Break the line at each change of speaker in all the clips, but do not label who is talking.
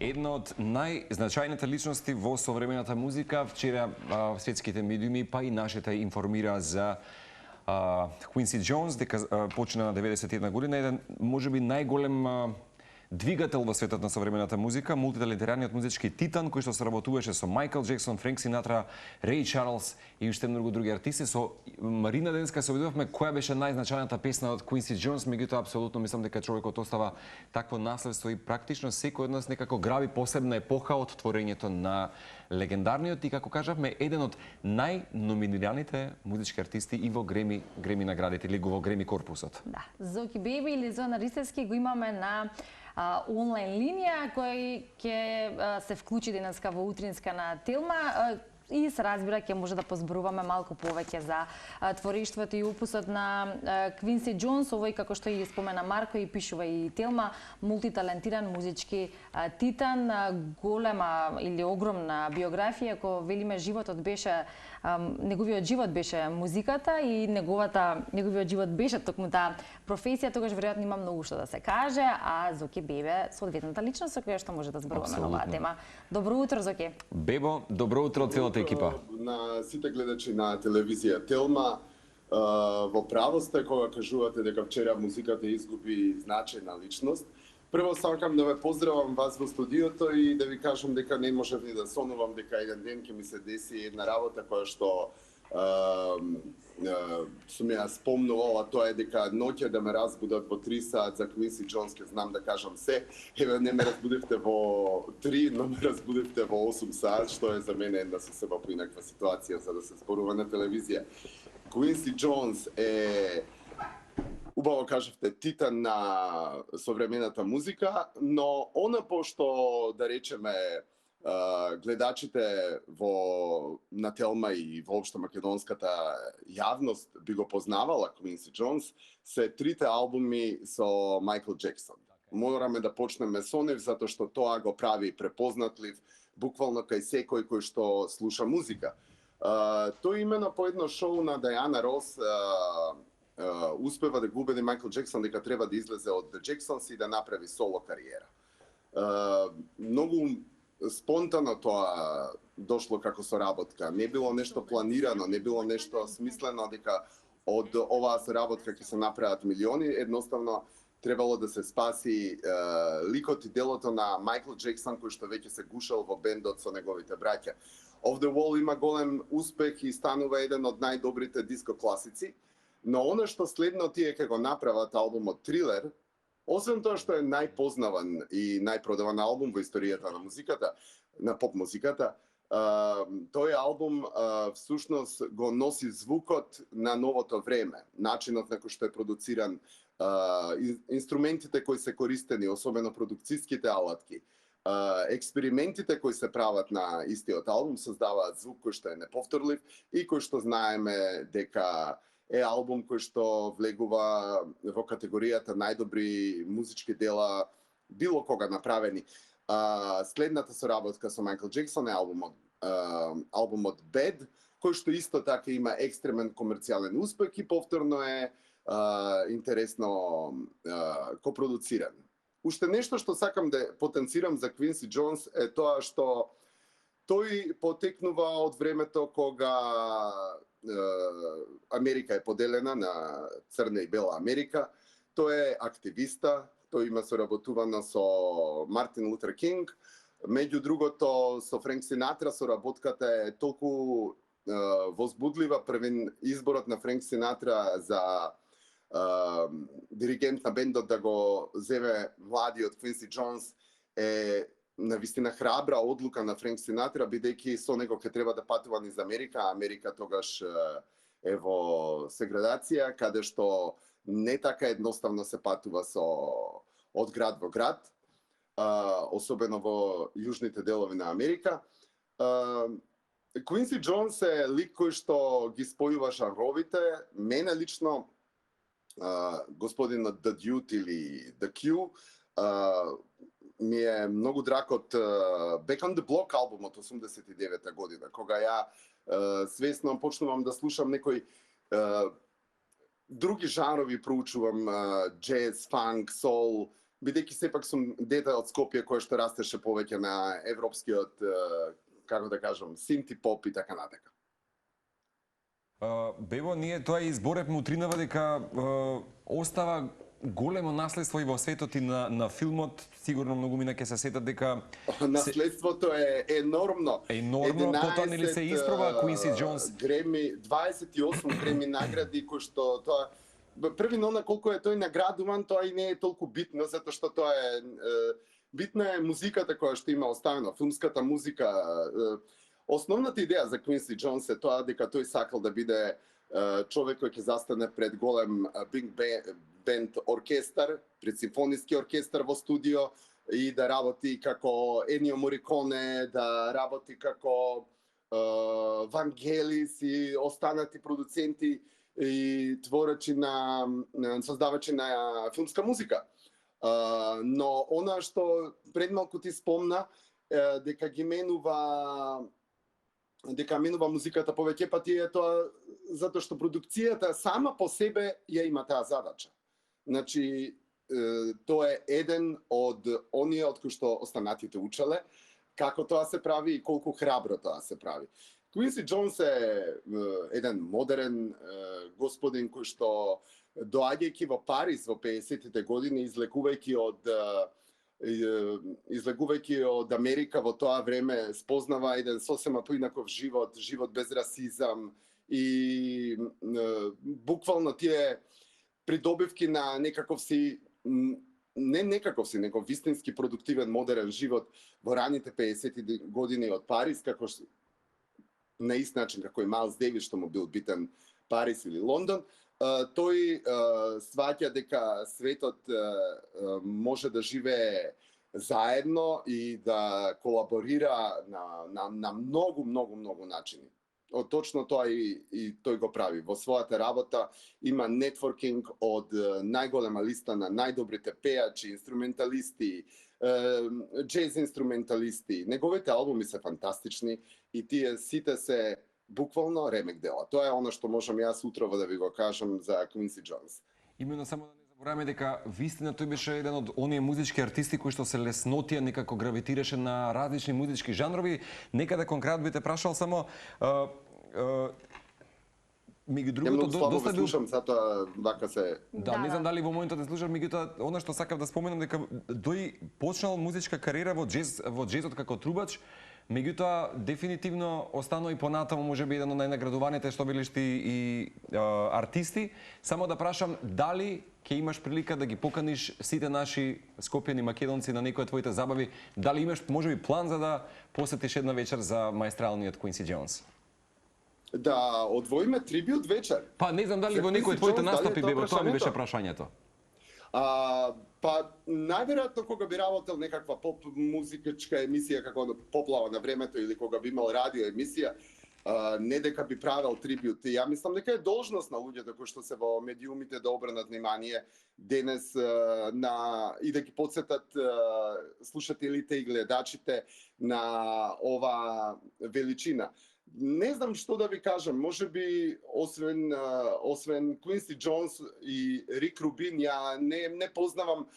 Една од најзначајните личности во современата музика, вчера светските медиуми, па и нашите информира за Квинси Джонс, дека почина на 91 година, еден можеби најголем двигател во светот на современата музика, мултиталентираниот музички титан кој што соработуваше со Майкл Джексон, Френк Синатра, Реј Чарлс и уште многу други артисти. Со Марина денеска се обидувавме која беше најзначајната песна од Квинси Джонс, меѓутоа апсолутно мислам дека човекот остава такво наследство и практично секој од нас некако граби посебна епоха од творењето на легендарниот и, како кажавме, еден од најноминираните музички артисти и во Греми наградите или во Греми корпусот.
Да, Зоки Беби или Зона Ристевски го имаме на онлайн линија кој ќе се вклучи денеска во утринска на Телма и се разбира ќе може да позборуваме малку повеќе за творештвото и опусот на Квинси Джонс, овој како што и спомена Марко и пишува и Телма, мултиталентиран музички титан, голема или огромна биографија, ако велиме животот беше неговиот живот беше музиката и неговиот живот беше токму таа професија, тогаш веројатно има многу што да се каже, а Зоки Бебе соодветната личност со која што може да зборуваме на оваа тема. Добро утро, Зоки.
Бебо, добро утро целата екипа.
На сите гледачи на телевизија Телма, во право сте кога кажувате дека вчера музиката изгуби значајна личност. Прво сакам да ве поздравам вас во студиото и да ви кажам дека не можев ни да сонувам дека еден ден ќе ми се деси една работа која што сум ја спомнувала, тоа е дека ноќе да ме разбудат во 3 саат за Квинси Джонс, ке знам да кажам се. Еве, не ме разбудивте во 3, но ме разбудивте во 8 саат, што е за мене една сосема поинаква ситуација за да се зборува на телевизија. Квинси Джонс е, убаво кажавте, титан на современата музика, но она пошто, да речеме, гледачите на Телма и воопшто македонската јавност би го познавала Квинси Джонс, се 3 албуми со Майкл Джексон. Мораме да почнеме со нив, затоа што тоа го прави препознатлив буквално кај секој кој што слуша музика. Тој именно по едно шоу на Даяна Рос успева да го убеди Майкл Джексон дека треба да излезе од The Jacksons и да направи соло кариера. Многу спонтано тоа дошло како соработка. Не било нешто планирано, не било нешто смислено дека од оваа соработка ќе се направат милиони. Едноставно требало да се спаси ликот и делото на Майкл Джексон кој што веќе се гушал во бендот со неговите браќа. Off the Wall има голем успех и станува еден од најдобрите диско класици, но она што следно тие ќе го направат албумот Thriller, освен тоа што е најпознаван и најпродаван албум во историјата на музиката, на поп музиката, тој албум всушност го носи звукот на новото време, начинот на кој што е продуциран, инструментите кои се користени, особено продукцијските алатки, експериментите кои се прават на истиот албум создаваат звук кој што е неповторлив и кој што знаеме дека е албум кој што влегува во категоријата најдобри музички дела било кога направени. Следната соработка со Майкл Джексон е албумот Bad, кој што исто така има екстремен комерцијален успех и повторно е интересно копродуциран. Уште нешто што сакам да потенцирам за Квинси Джонс е тоа што тој потекнува од времето кога Америка е поделена на црна и бела Америка. Тој е активиста, тој има соработувано со Мартин Лутер Кинг. Меѓу другото, со Френк Синатра соработката е толку возбудлива. Првен изборот на Френк Синатра за диригент на бендот да го земе младиот Квинси Джонс е навистина храбра одлука на Френк Синатра, бидејќи со него ќе треба да патува низ Америка, а Америка тогаш е во сегрегација, каде што не така едноставно се патува од град во град, особено во јужните делови на Америка. Квинси Джонс е лик кој што ги спојува жанровите. Мене лично господинот The Dude или The Q ми е многу драг од Back on the Block албумот 89-та година, кога ја свесно почнувам да слушам некои други жанрови, проучувам джез, фанк, сол, бидејќи сепак сум дете од Скопје кој што растеше повеќе на европскиот, како да кажам, синти поп и така натака.
Бево, ние тоа и изборевме утринава дека остава големо наследство и во светот и на филмот. Сигурно многу мина ќе се сетат дека
наследството е енормно.
Енормно, потоа нели се испроба Квинси Джонс.
Греми, 28 Греми награди кои што тоа првино на колку е тој наградуван, тоа и не е толку битно, затоа што тоа е битна е музиката која што има оставено, филмската музика. Основната идеја за Квинси Джонс е тоа дека тој сакал да биде човек кој ќе застане пред голем биг бенд оркестар, пред симфониски оркестар во студио и да работи како Енио Мориконе, да работи како Вангелис и останати продуценти и творачи создавачи на филмска музика. Но она што пред малку ти спомна, дека менува музиката повеќе пати е тоа затоа што продукцијата сама по себе ја има таа задача. Значи, тоа е еден од оние од кои што останатите учеле, како тоа се прави и колку храбро тоа се прави. Квинси Джонс е еден модерен господин кој што доаѓајќи во Париз во 50-тите години, излегувајќи од Америка во тоа време, спознава еден сосема поинаков живот без расизам и буквално тие придобивки на него вистински продуктивен модерен живот во раните 50-ти години од Париз, како на ист начин како и Майлс Дейвис што му бил битен Париз или Лондон, тој сваќа дека светот може да живее заедно и да колаборира на многу начини. Точно тоа и тој го прави. Во својата работа има нетворкинг од најголема листа на најдобрите пејачи, инструменталисти, джез инструменталисти. Неговите албуми се фантастични и тие сите се буквално ремек дела. Тоа е она што можам јас утрово да ви го кажам за Квинси Джонс.
Именно само да не забораваме дека вистина тој беше еден од оние музички артисти кои што се леснотија некако гравитираше на различни музички жанрови. Некаде конкретно би те прашал само меѓу другото доста бил
слушам, затоа вака се.
Да, не знам дали во моментот не слушам, меѓутоа она што сакав да споменам дека тој почнал музичка кариера во џезот како трубач. Меѓутоа, дефинитивно останува и понатаму можеби еден од најнаградуваните што билишти и артисти. Само да прашам, дали ќе имаш прилика да ги поканиш сите наши скопјани македонци на некои од твоите забави? Дали имаш можеби план за да посетиш една вечер за маестралниот Квинси Джонс?
Да одвоиме трибют вечер.
Па не знам дали во некои од твоите настапи бево, тоа ми беше прашањето.
Па најверојатно кога би работел некаква поп музичка емисија како Поплава на времето или кога би имал радио емисија, не дека би правел трибют. Ја мислам дека е должност на луѓето кои што се во медиумите да обрнат внимание денес и да ги потсетат слушателите и гледачите на ова величина. Не знам што да ви кажам, можеби освен Квинси Джонс и Рик Рубин, ја не познавам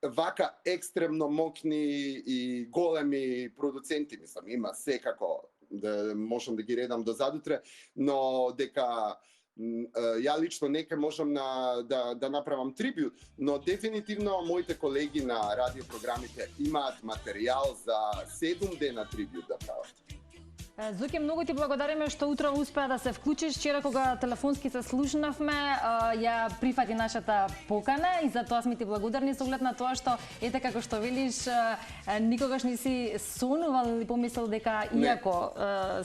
вака екстремно мокни и големи продуценти, мислам, има секако, да можам да ги редам до задутре, но дека ја лично нека можам да направам трибют, но дефинитивно моите колеги на радиопрограмите имаат материјал за 7 дена трибют да прават.
Зуки, многу ти благодариме што утро успеа да се вклучиш. Вчера кога телефонски се слушнавме, ја прифати нашата покана и за тоа сме ти благодарни со оглед на тоа што ете како што велиш, никогаш не си сонувал или помислил дека иако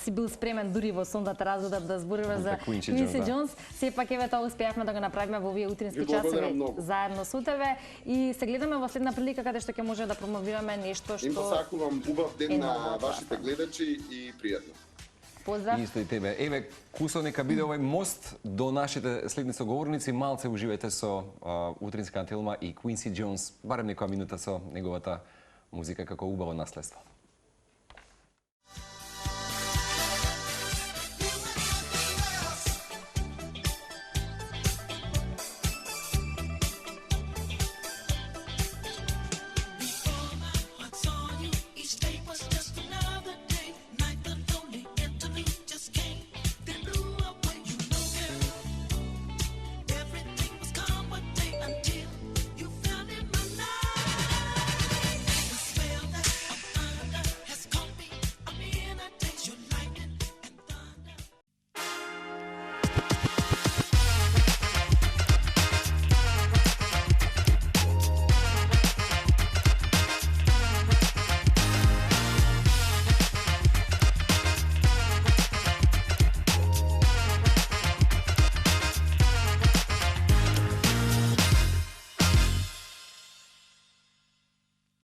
си бил спремен дури во сон да те разведат да зборуваш за Квинси Джонс, сепак еве тоа успеавме да го направиме во овие утрински часови заедно со тебе и се гледаме во следна прилика каде што ќе може да промовираме нешто што
им посакувам убав ден на вашите гледачи и пријатно.
Поздрав.
Исто и тебе. Еве, Кусо, нека биде овој мост до нашите следни соговорници. Малце уживете со утринска антилма и Квинси Джонс, барем некоја минута со неговата музика како убаво наследство.